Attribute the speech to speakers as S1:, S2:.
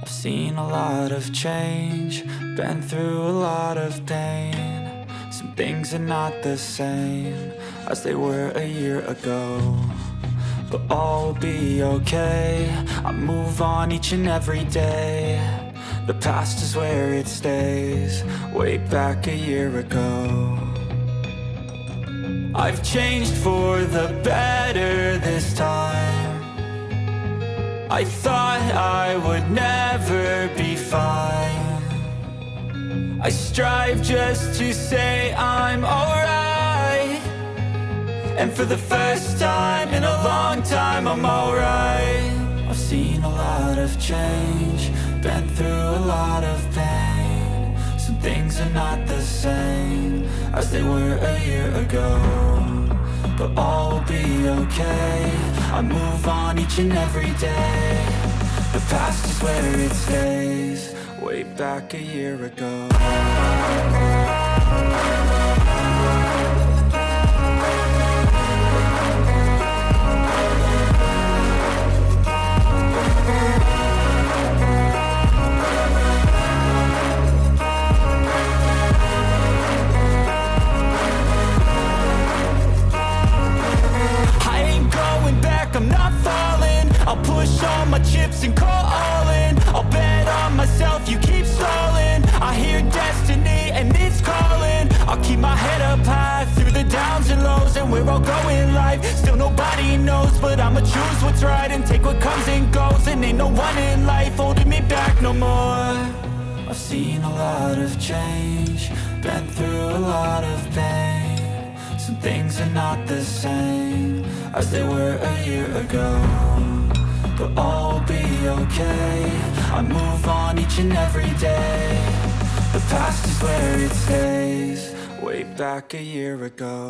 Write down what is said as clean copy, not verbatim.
S1: I've seen a lot of change, been through a lot of pain. Some things are not the same as they were a year ago, but all will be okay. I move on each and every day. The past is where it stays, way back a year ago. I've changed for the better this time. I thought I would never be fine. I strive just to say I'm alright, and for the first time in a long time I'm alright. I've seen a lot of change, been through a lot of pain. Some things are not the same as they were a year ago, but all will be okay. I move on each and every day. The past is where it stays, way back a year ago. I'm not falling, I'll push all my chips and call all in. I'll bet on myself, you keep stalling. I hear destiny and it's calling. I'll keep my head up high through the downs and lows, and where I'll go in life, still nobody knows. But I'ma choose what's right and take what comes and goes, and ain't no one in life holding me back no more. I've seen a lot of change, been through a lot of pain. Some things are not the same as they were a year ago, but all will be okay. I move on each and every day. The past is where it stays, way back a year ago.